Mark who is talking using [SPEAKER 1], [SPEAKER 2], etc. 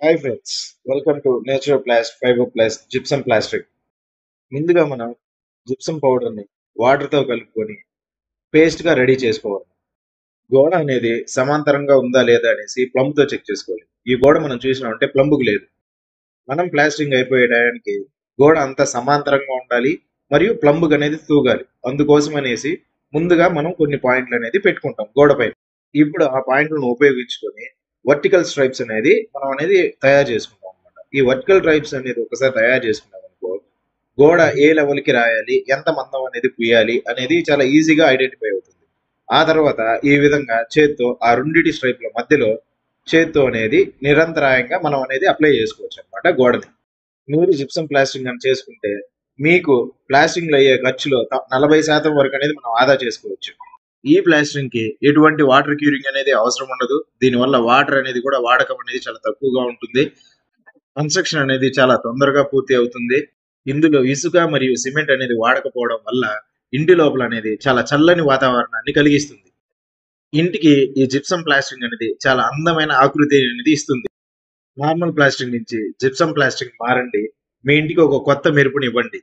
[SPEAKER 1] Hi friends, welcome to natural plast fibre plus gypsum plastic. ముందుగా మనం gypsum పౌడర్ని వాటర్తో కలుపుకొని పేస్ట్గా రెడీ చేసుకోవాలి. గోడ అనేది సమాంతరంగా ఉందా లేదా అనేసి ప్లంబ్తో చెక్ చేసుకోవాలి. ఈ గోడ మనం చూసినామంటే ప్లంబుకు లేదు. మనం ప్లాస్టింగ్ అయిపోయే టయానికి గోడ అంతా సమాంతరంగా ఉండాలి మరియు ప్లంబుక్ అనేది తూగాలి. అందుకోసం అనేసి ముందుగా మనం కొన్ని పాయింట్లు అనేది పెట్టుకుంటాం గోడపై. ఇప్పుడు ఆ పాయింట్లను ఉపయోగించుకొని వర్టికల్ స్ట్రైప్స్ అనేది మనం అనేది తయారు చేసుకుంటాం అనమాట. ఈ వర్టికల్ స్ట్రైప్స్ అనేది ఒకసారి తయారు చేసుకున్నాం అనుకో, గోడ ఏ లెవెల్కి రాయాలి, ఎంత మందం అనేది పూయాలి అనేది చాలా ఈజీగా ఐడెంటిఫై అవుతుంది. ఆ తర్వాత ఈ విధంగా చేత్తో ఆ రెండిటి స్ట్రైప్ల మధ్యలో చేత్తో అనేది నిరంతరాయంగా మనం అనేది అప్లై చేసుకోవచ్చు అనమాట గోడని. మీరు జిప్సం ప్లాస్టింగ్ అని చేసుకుంటే మీకు ప్లాస్టింగ్ లో అయ్యే ఖర్చులో 40% వరకు అనేది మనం ఆదా చేసుకోవచ్చు. ఈ ప్లాస్టరింగ్ కి ఎటువంటి వాటర్ క్యూరింగ్ అనేది అవసరం ఉండదు. దీనివల్ల వాటర్ అనేది కూడా వాడకం అనేది చాలా తక్కువగా ఉంటుంది. కన్స్ట్రక్షన్ అనేది చాలా తొందరగా పూర్తి అవుతుంది. ఇందులో ఇసుక మరియు సిమెంట్ అనేది వాడకపోవడం వల్ల ఇంటి లోపల అనేది చాలా చల్లని వాతావరణాన్ని కలిగిస్తుంది. ఇంటికి ఈ జిప్సం ప్లాస్టింగ్ అనేది చాలా అందమైన ఆకృతి అనేది ఇస్తుంది. నార్మల్ ప్లాస్టింగ్ నుంచి జిప్సం ప్లాస్టింగ్ మారండి. మీ ఇంటికి ఒక కొత్త మెరుపుని ఇవ్వండి.